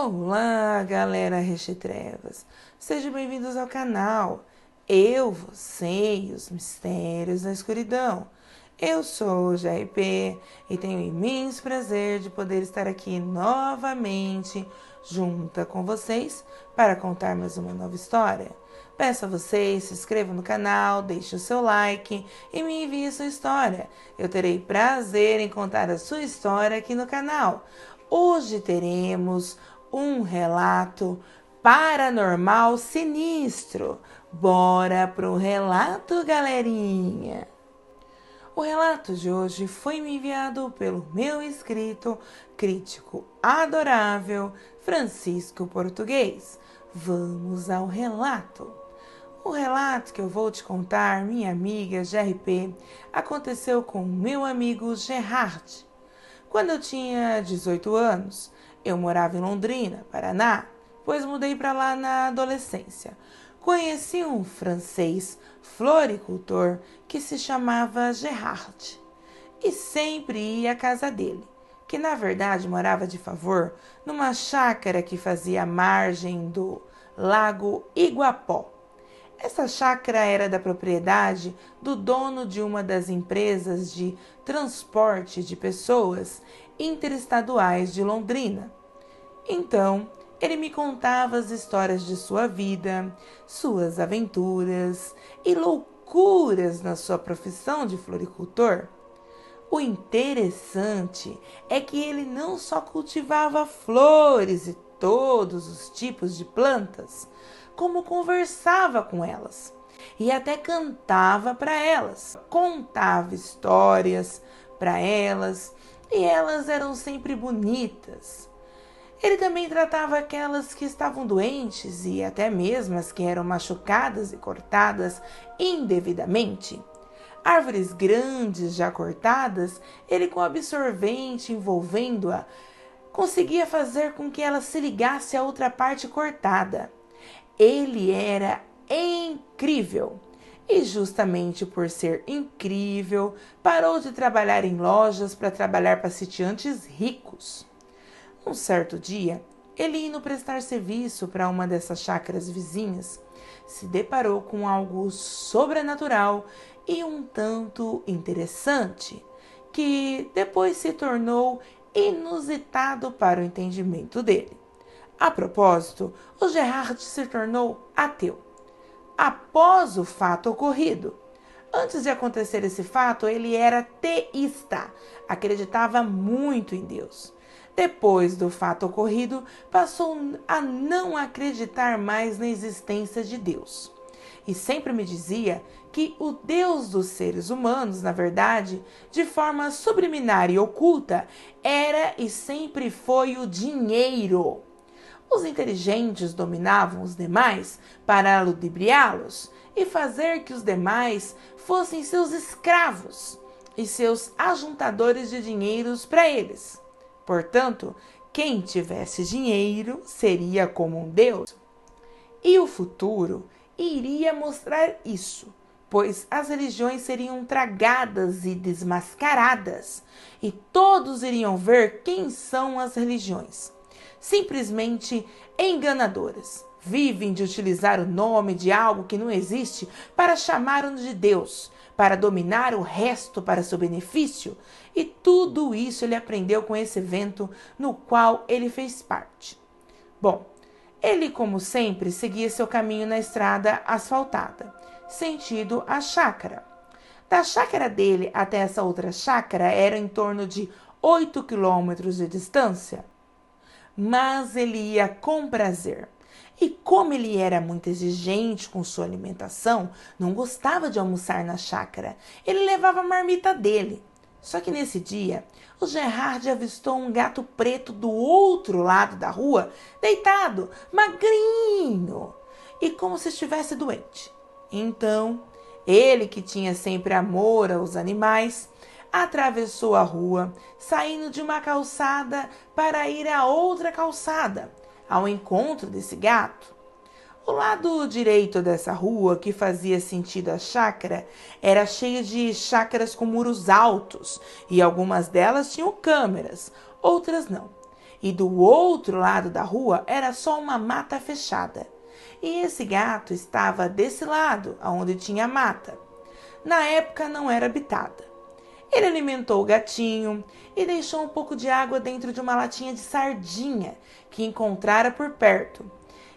Olá, galera Rechetrevas! Sejam bem-vindos ao canal. Eu, você e os mistérios da escuridão. Eu sou o JP e tenho o imenso prazer de poder estar aqui novamente junta com vocês para contar mais uma nova história. Peço a vocês, se inscrevam no canal, deixem o seu like e me enviem sua história. Eu terei prazer em contar a sua história aqui no canal. Hoje teremos um relato paranormal sinistro. Bora pro relato, galerinha! O relato de hoje foi me enviado pelo meu inscrito, crítico adorável, Francisco Português. Vamos ao relato. O relato que eu vou te contar, minha amiga GRP, aconteceu com meu amigo Gerard. Quando eu tinha 18 anos, eu morava em Londrina, Paraná, pois mudei para lá na adolescência. Conheci um francês floricultor que se chamava Gerard e sempre ia à casa dele, que na verdade morava de favor numa chácara que fazia a margem do Lago Iguapó. Essa chácara era da propriedade do dono de uma das empresas de transporte de pessoas interestaduais de Londrina. Então, ele me contava as histórias de sua vida, suas aventuras e loucuras na sua profissão de floricultor. O interessante é que ele não só cultivava flores e todos os tipos de plantas, como conversava com elas e até cantava para elas, contava histórias para elas e elas eram sempre bonitas. Ele também tratava aquelas que estavam doentes e até mesmo as que eram machucadas e cortadas indevidamente. Árvores grandes já cortadas, ele com absorvente envolvendo-a, conseguia fazer com que ela se ligasse à outra parte cortada. Ele era incrível. E justamente por ser incrível, parou de trabalhar em lojas para trabalhar para sitiantes ricos. Um certo dia, ele indo prestar serviço para uma dessas chácaras vizinhas, se deparou com algo sobrenatural e um tanto interessante, que depois se tornou inusitado para o entendimento dele. A propósito, o Gerard se tornou ateu após o fato ocorrido. Antes de acontecer esse fato, ele era teísta, acreditava muito em Deus. Depois do fato ocorrido, passou a não acreditar mais na existência de Deus. E sempre me dizia que o Deus dos seres humanos, na verdade, de forma subliminar e oculta, era e sempre foi o dinheiro. Os inteligentes dominavam os demais para ludibriá-los e fazer que os demais fossem seus escravos e seus ajuntadores de dinheiros para eles. Portanto, quem tivesse dinheiro seria como um deus. E o futuro iria mostrar isso, pois as religiões seriam tragadas e desmascaradas, e todos iriam ver quem são as religiões. Simplesmente enganadoras. Vivem de utilizar o nome de algo que não existe para chamar-no de Deus, para dominar o resto para seu benefício. E tudo isso ele aprendeu com esse evento no qual ele fez parte. Bom, ele, como sempre, seguia seu caminho na estrada asfaltada, sentido a chácara. Da chácara dele até essa outra chácara era em torno de 8 quilômetros de distância. Mas ele ia com prazer. E como ele era muito exigente com sua alimentação, não gostava de almoçar na chácara. Ele levava a marmita dele. Só que nesse dia, o Gerard avistou um gato preto do outro lado da rua, deitado, magrinho, e como se estivesse doente. Então, ele, que tinha sempre amor aos animais, atravessou a rua, saindo de uma calçada para ir a outra calçada, ao encontro desse gato. O lado direito dessa rua, que fazia sentido à chácara, era cheio de chácaras com muros altos, e algumas delas tinham câmeras, outras não. e do outro lado da rua era só uma mata fechada. E esse gato estava desse lado, onde tinha mata. Na época não era habitada. Ele alimentou o gatinho e deixou um pouco de água dentro de uma latinha de sardinha que encontrara por perto,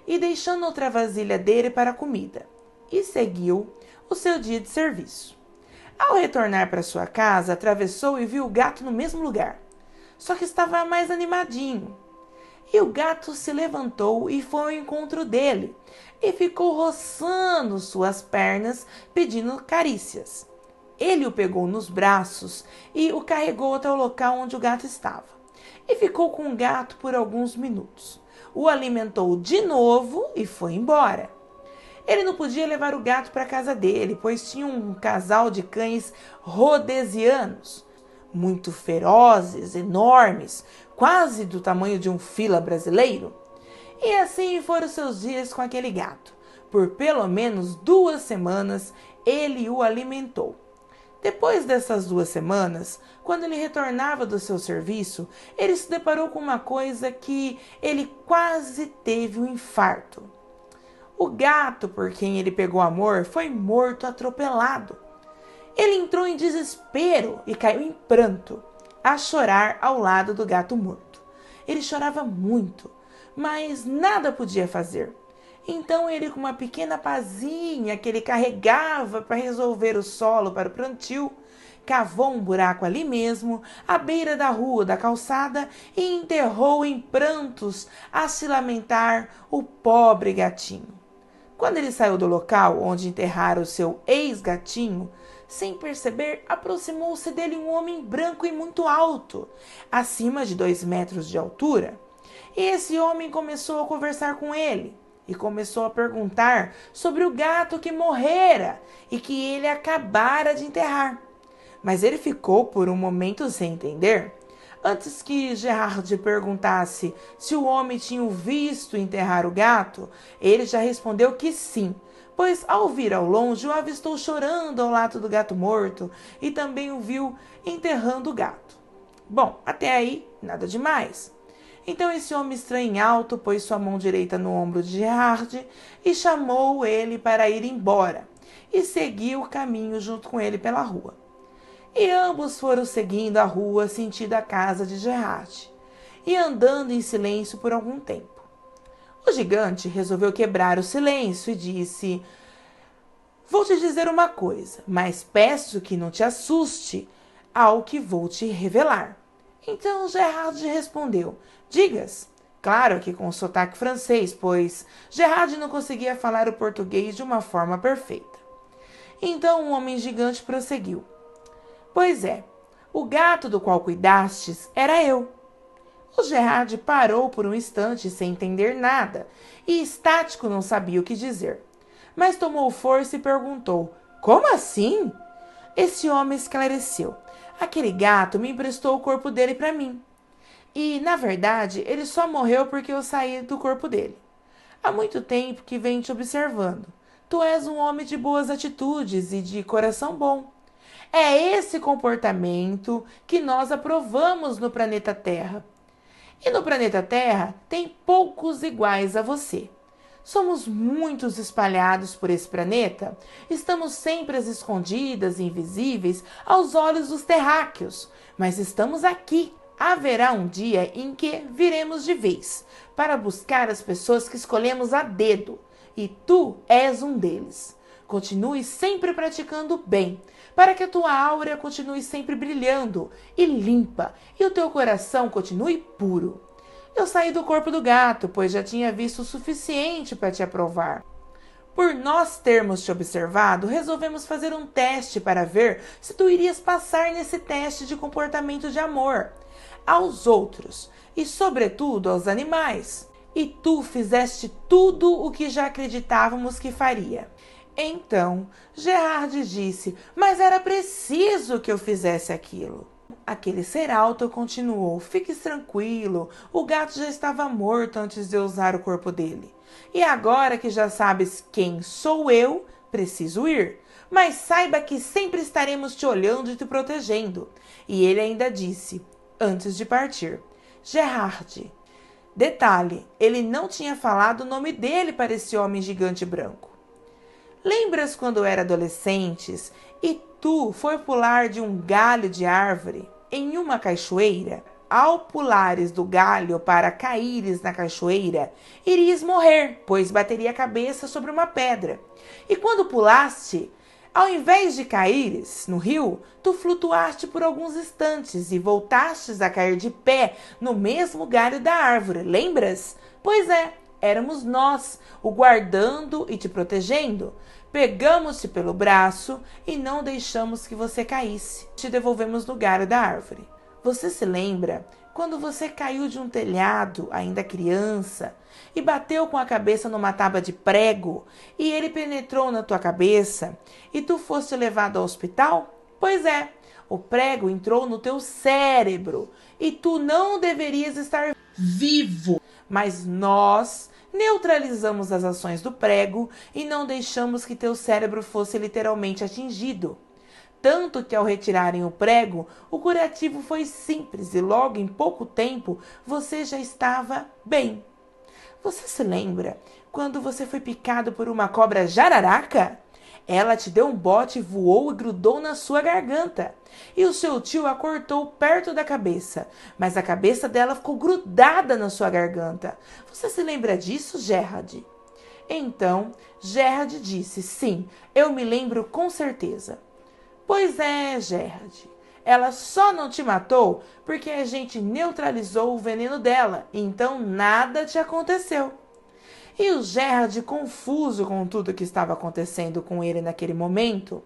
e deixando outra vasilha dele para a comida, e seguiu o seu dia de serviço. Ao retornar para sua casa, atravessou e viu o gato no mesmo lugar, só que estava mais animadinho. E o gato se levantou e foi ao encontro dele, e ficou roçando suas pernas, pedindo carícias. Ele o pegou nos braços e o carregou até o local onde o gato estava, e ficou com o gato por alguns minutos. O alimentou de novo e foi embora. Ele não podia levar o gato para a casa dele, pois tinha um casal de cães rhodesianos, muito ferozes, enormes, quase do tamanho de um fila brasileiro. E assim foram seus dias com aquele gato. Por pelo menos 2 semanas ele o alimentou. Depois dessas 2 semanas, quando ele retornava do seu serviço, ele se deparou com uma coisa que ele quase teve um infarto. O gato por quem ele pegou amor foi morto atropelado. Ele entrou em desespero e caiu em pranto, a chorar ao lado do gato morto. Ele chorava muito, mas nada podia fazer. Então ele, com uma pequena pazinha que ele carregava para resolver o solo para o plantio, cavou um buraco ali mesmo, à beira da rua, da calçada, e enterrou em prantos a se lamentar o pobre gatinho. Quando ele saiu do local onde enterrara o seu ex-gatinho, sem perceber, aproximou-se dele um homem branco e muito alto, acima de 2 metros de altura. E esse homem começou a conversar com ele e começou a perguntar sobre o gato que morrera e que ele acabara de enterrar. Mas ele ficou por um momento sem entender. Antes que Gerard perguntasse se o homem tinha visto enterrar o gato, ele já respondeu que sim, pois ao vir ao longe o avistou chorando ao lado do gato morto e também o viu enterrando o gato. Bom, até aí nada demais. Então esse homem estranho alto pôs sua mão direita no ombro de Gerard e chamou ele para ir embora, e seguiu o caminho junto com ele pela rua. E ambos foram seguindo a rua sentido a casa de Gerard, e andando em silêncio por algum tempo. O gigante resolveu quebrar o silêncio e disse: "Vou te dizer uma coisa, mas peço que não te assuste ao que vou te revelar." Então Gerard respondeu: "Digas." Claro que com sotaque francês, pois Gerard não conseguia falar o português de uma forma perfeita. Então o homem gigante prosseguiu: "Pois é, o gato do qual cuidastes era eu." O Gerard parou por um instante sem entender nada, e estático não sabia o que dizer. Mas tomou força e perguntou: "Como assim?" Esse homem esclareceu: "Aquele gato me emprestou o corpo dele para mim. E, na verdade, ele só morreu porque eu saí do corpo dele. Há muito tempo que venho te observando. Tu és um homem de boas atitudes e de coração bom. É esse comportamento que nós aprovamos no planeta Terra. E no planeta Terra tem poucos iguais a você. Somos muitos espalhados por esse planeta, estamos sempre às escondidas e invisíveis aos olhos dos terráqueos, mas estamos aqui. Haverá um dia em que viremos de vez, para buscar as pessoas que escolhemos a dedo, e tu és um deles. Continue sempre praticando o bem, para que a tua áurea continue sempre brilhando e limpa, e o teu coração continue puro. Eu saí do corpo do gato, pois já tinha visto o suficiente para te aprovar. Por nós termos te observado, resolvemos fazer um teste para ver se tu irias passar nesse teste de comportamento de amor aos outros e, sobretudo, aos animais. E tu fizeste tudo o que já acreditávamos que faria." Então Gerard disse: "Mas era preciso que eu fizesse aquilo." Aquele ser alto continuou: "Fique tranquilo, o gato já estava morto antes de eu usar o corpo dele. E agora que já sabes quem sou eu, preciso ir. Mas saiba que sempre estaremos te olhando e te protegendo." E ele ainda disse, antes de partir: Gerard. Detalhe, ele não tinha falado o nome dele para esse homem gigante branco. Lembras quando era adolescentes e tu foi pular de um galho de árvore em uma cachoeira? Ao pulares do galho para caíres na cachoeira, irias morrer, pois bateria a cabeça sobre uma pedra. E quando pulaste, ao invés de caíres no rio, tu flutuaste por alguns instantes e voltastes a cair de pé no mesmo galho da árvore, lembras? Pois é, éramos nós, o guardando e te protegendo. Pegamos-te pelo braço e não deixamos que você caísse. Te devolvemos no galho da árvore. Você se lembra quando você caiu de um telhado, ainda criança, e bateu com a cabeça numa tábua de prego e ele penetrou na tua cabeça e tu foste levado ao hospital? Pois é, o prego entrou no teu cérebro e tu não deverias estar vivo. Mas nós neutralizamos as ações do prego e não deixamos que teu cérebro fosse literalmente atingido. Tanto que ao retirarem o prego, o curativo foi simples e logo em pouco tempo você já estava bem. Você se lembra quando você foi picado por uma cobra jararaca? Ela te deu um bote, voou e grudou na sua garganta. E o seu tio a cortou perto da cabeça, mas a cabeça dela ficou grudada na sua garganta. Você se lembra disso, Gerard? Então, Gerard disse, sim, eu me lembro com certeza. Pois é, Gerard, ela só não te matou porque a gente neutralizou o veneno dela, então nada te aconteceu. E o Gerard, confuso com tudo que estava acontecendo com ele naquele momento,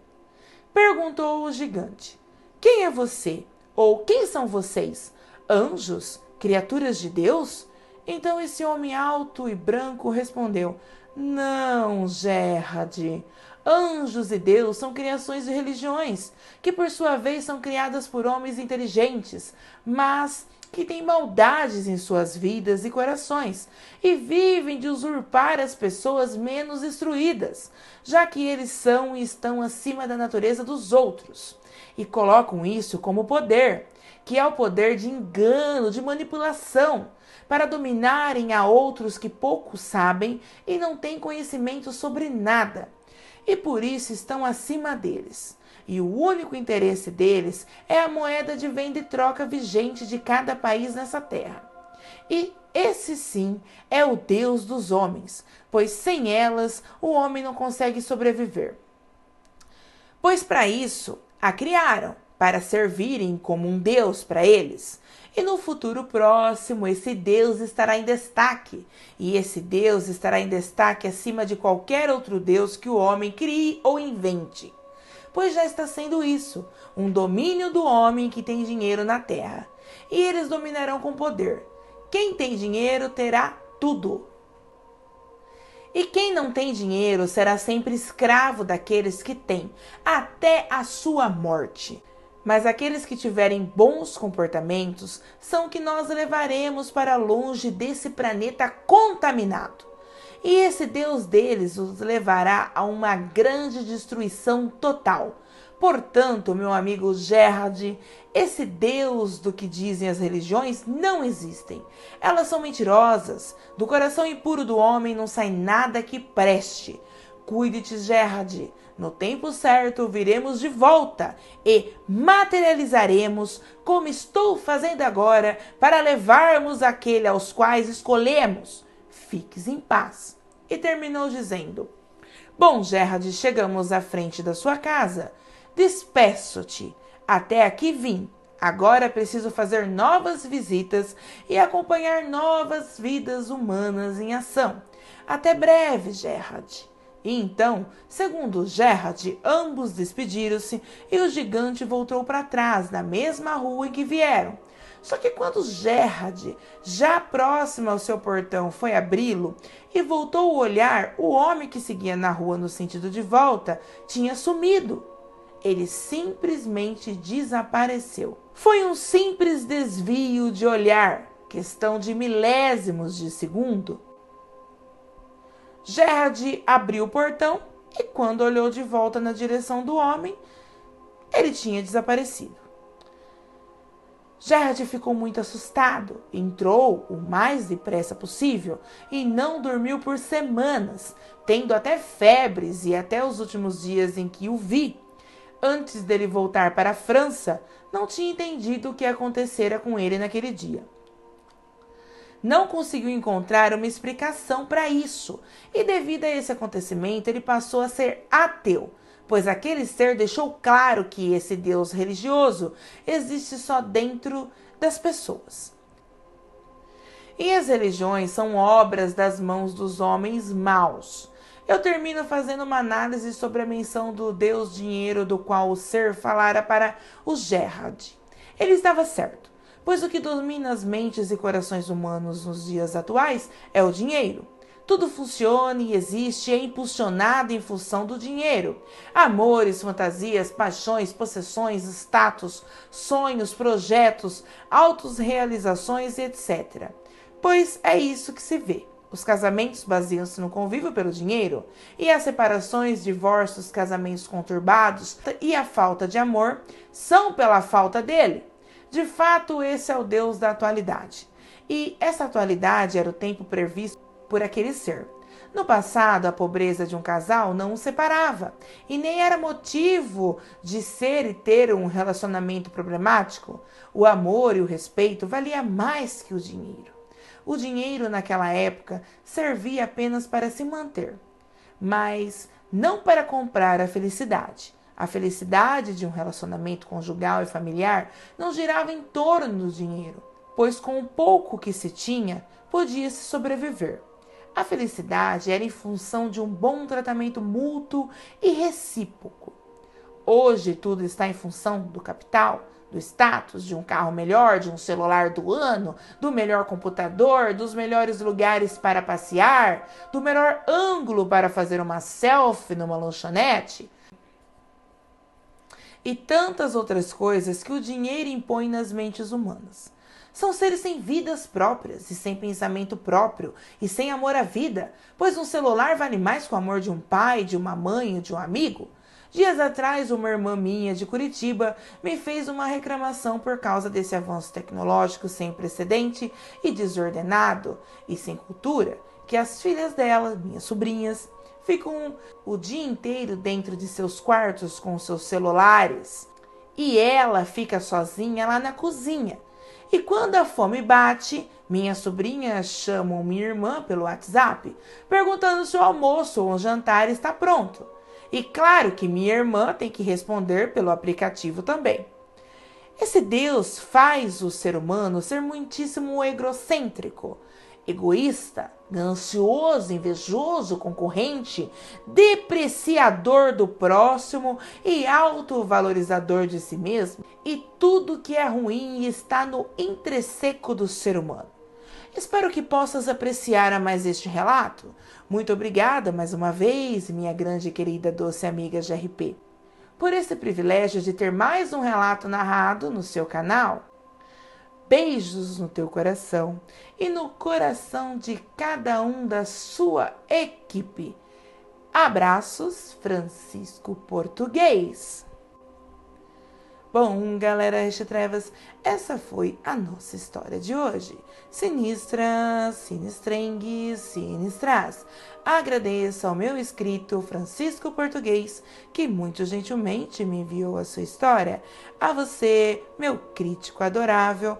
perguntou ao gigante, quem é você? Ou quem são vocês? Anjos? Criaturas de Deus? Então esse homem alto e branco respondeu, não, Gerard, anjos e Deus são criações de religiões, que por sua vez são criadas por homens inteligentes, mas que têm maldades em suas vidas e corações, e vivem de usurpar as pessoas menos instruídas, já que eles são e estão acima da natureza dos outros, e colocam isso como poder, que é o poder de engano, de manipulação, para dominarem a outros que pouco sabem e não têm conhecimento sobre nada. E por isso estão acima deles. E o único interesse deles é a moeda de venda e troca vigente de cada país nessa terra. E esse sim é o Deus dos homens, pois sem elas o homem não consegue sobreviver. Pois para isso a criaram, para servirem como um Deus para eles. E no futuro próximo, esse Deus estará em destaque. E esse Deus estará em destaque acima de qualquer outro Deus que o homem crie ou invente. Pois já está sendo isso, um domínio do homem que tem dinheiro na terra. E eles dominarão com poder. Quem tem dinheiro terá tudo. E quem não tem dinheiro será sempre escravo daqueles que têm, até a sua morte. Mas aqueles que tiverem bons comportamentos são que nós levaremos para longe desse planeta contaminado. E esse Deus deles os levará a uma grande destruição total. Portanto, meu amigo Gerard, esse Deus do que dizem as religiões não existem. Elas são mentirosas. Do coração impuro do homem não sai nada que preste. Cuide-te, Gerard. No tempo certo viremos de volta e materializaremos como estou fazendo agora para levarmos aquele aos quais escolhemos. Fiques em paz. E terminou dizendo, bom, Gerard, chegamos à frente da sua casa. Despeço-te. Até aqui vim. Agora preciso fazer novas visitas e acompanhar novas vidas humanas em ação. Até breve, Gerard. E então, segundo Gerard, ambos despediram-se e o gigante voltou para trás, na mesma rua em que vieram. Só que quando Gerard, já próximo ao seu portão, foi abri-lo e voltou o olhar, o homem que seguia na rua no sentido de volta tinha sumido. Ele simplesmente desapareceu. Foi um simples desvio de olhar, questão de milésimos de segundo. Gerard abriu o portão e quando olhou de volta na direção do homem, ele tinha desaparecido. Gerard ficou muito assustado, entrou o mais depressa possível e não dormiu por semanas, tendo até febres e até os últimos dias em que o vi. Antes dele voltar para a França, não tinha entendido o que acontecera com ele naquele dia. Não conseguiu encontrar uma explicação para isso, e devido a esse acontecimento ele passou a ser ateu, pois aquele ser deixou claro que esse Deus religioso existe só dentro das pessoas. E as religiões são obras das mãos dos homens maus. Eu termino fazendo uma análise sobre a menção do Deus dinheiro do qual o ser falara para o Gerard. Ele estava certo, pois o que domina as mentes e corações humanos nos dias atuais é o dinheiro. Tudo funciona e existe e é impulsionado em função do dinheiro. Amores, fantasias, paixões, possessões, status, sonhos, projetos, autorrealizações e etc. Pois é isso que se vê. Os casamentos baseiam-se no convívio pelo dinheiro, e as separações, divórcios, casamentos conturbados e a falta de amor são pela falta dele. De fato, esse é o Deus da atualidade. E essa atualidade era o tempo previsto por aquele ser. No passado, a pobreza de um casal não o separava, e nem era motivo de ser e ter um relacionamento problemático. O amor e o respeito valia mais que o dinheiro. O dinheiro naquela época servia apenas para se manter, mas não para comprar a felicidade. A felicidade de um relacionamento conjugal e familiar não girava em torno do dinheiro, pois com o pouco que se tinha, podia-se sobreviver. A felicidade era em função de um bom tratamento mútuo e recíproco. Hoje tudo está em função do capital, do status, de um carro melhor, de um celular do ano, do melhor computador, dos melhores lugares para passear, do melhor ângulo para fazer uma selfie numa lanchonete e tantas outras coisas que o dinheiro impõe nas mentes humanas. São seres sem vidas próprias e sem pensamento próprio e sem amor à vida, pois um celular vale mais que o amor de um pai, de uma mãe ou de um amigo. Dias atrás, uma irmã minha de Curitiba me fez uma reclamação por causa desse avanço tecnológico sem precedente e desordenado e sem cultura, que as filhas dela, minhas sobrinhas, ficam o dia inteiro dentro de seus quartos com seus celulares e ela fica sozinha lá na cozinha. E quando a fome bate, minhas sobrinhas chamam minha irmã pelo WhatsApp, perguntando se o almoço ou o jantar está pronto. E claro que minha irmã tem que responder pelo aplicativo também. Esse Deus faz o ser humano ser muitíssimo egocêntrico, egoísta, ganancioso, invejoso, concorrente, depreciador do próximo e autovalorizador de si mesmo. E tudo que é ruim está no entresseco do ser humano. Espero que possas apreciar a mais este relato. Muito obrigada mais uma vez, minha grande e querida doce amiga GRP, por esse privilégio de ter mais um relato narrado no seu canal. Beijos no teu coração e no coração de cada um da sua equipe. Abraços, Francisco Português. Bom, galera Trevas, essa foi a nossa história de hoje. Sinistras, sinistrengues, sinistras. Agradeço ao meu inscrito Francisco Português, que muito gentilmente me enviou a sua história. A você, meu crítico adorável,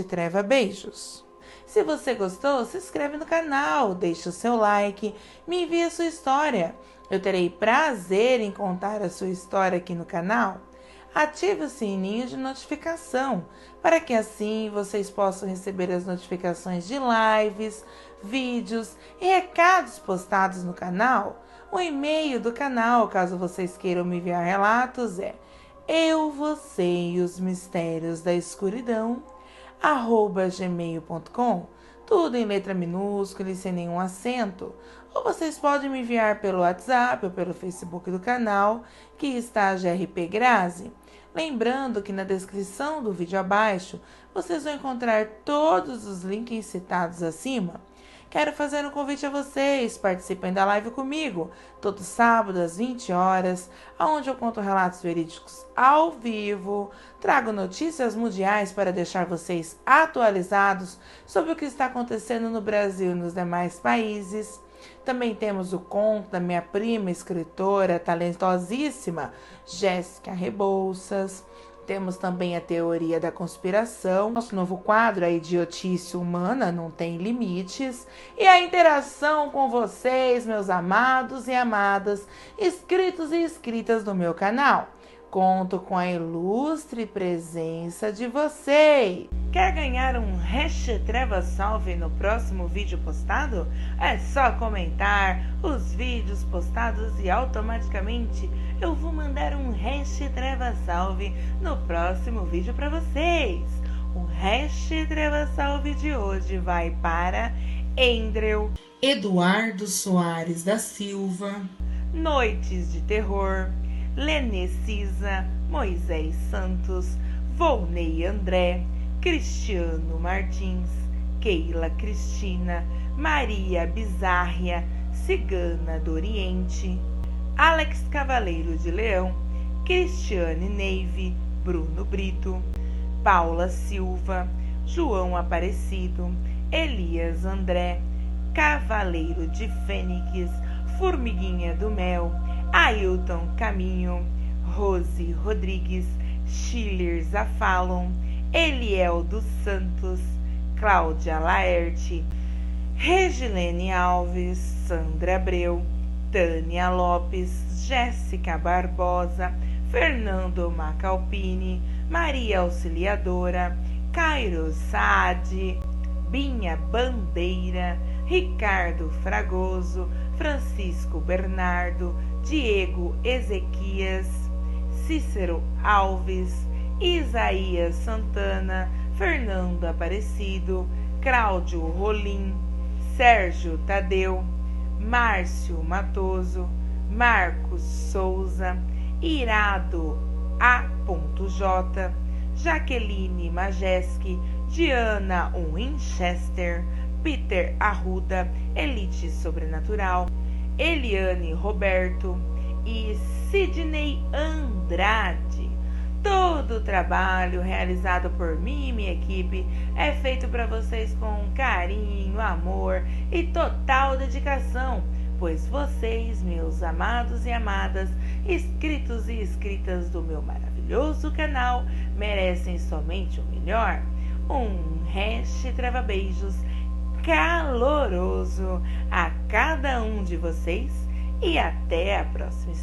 Treva beijos. Se você gostou, se inscreve no canal, deixe o seu like, me envie a sua história. Eu terei prazer em contar a sua história aqui no canal. Ative o sininho de notificação, para que assim vocês possam receber as notificações de lives, vídeos e recados postados no canal. O e-mail do canal, caso vocês queiram me enviar relatos, é eu, você e os mistérios da escuridão, @gmail.com, tudo em letra minúscula e sem nenhum acento. Ou vocês podem me enviar pelo WhatsApp ou pelo Facebook do canal, que está GRP Grazi. Lembrando que na descrição do vídeo abaixo, vocês vão encontrar todos os links citados acima, Quero fazer um convite a vocês, participem da live comigo, todo sábado às 20 horas, onde eu conto relatos verídicos ao vivo, trago notícias mundiais para deixar vocês atualizados sobre o que está acontecendo no Brasil e nos demais países. Também temos o conto da minha prima escritora talentosíssima, Jéssica Rebouças. Temos também a teoria da conspiração, nosso novo quadro, a idiotice humana não tem limites, e a interação com vocês, meus amados e amadas, inscritos e inscritas do meu canal. Conto com a ilustre presença de vocês. Quer ganhar um Treva Salve no próximo vídeo postado? É só comentar os vídeos postados e automaticamente eu vou mandar um Treva Salve no próximo vídeo para vocês. O Treva Salve de hoje vai para Endrel, Eduardo Soares da Silva, Noites de Terror, Lenê Cisa, Moisés Santos, Volney André, Cristiano Martins, Keila Cristina, Maria Bizarria, Cigana do Oriente, Alex Cavaleiro de Leão, Cristiane Neive, Bruno Brito, Paula Silva, João Aparecido, Elias André, Cavaleiro de Fênix, Formiguinha do Mel, Ailton Caminho, Rose Rodrigues, Schiller Zafalon, Eliel dos Santos, Cláudia Laerte, Regilene Alves, Sandra Abreu, Tânia Lopes, Jéssica Barbosa, Fernando Macalpini, Maria Auxiliadora, Cairo Saad, Binha Bandeira, Ricardo Fragoso, Francisco Bernardo, Diego Ezequias, Cícero Alves, Isaías Santana, Fernando Aparecido, Cláudio Rolim, Sérgio Tadeu, Márcio Matoso, Marcos Souza, Irado A.J, Jaqueline Majeski, Diana Winchester, Peter Arruda, Elite Sobrenatural, Eliane Roberto e Sidney Andrade. Todo o trabalho realizado por mim e minha equipe é feito para vocês com carinho, amor e total dedicação, pois vocês, meus amados e amadas, inscritos e inscritas do meu maravilhoso canal, merecem somente o melhor. Um Treva Beijos caloroso a cada um de vocês e até a próxima.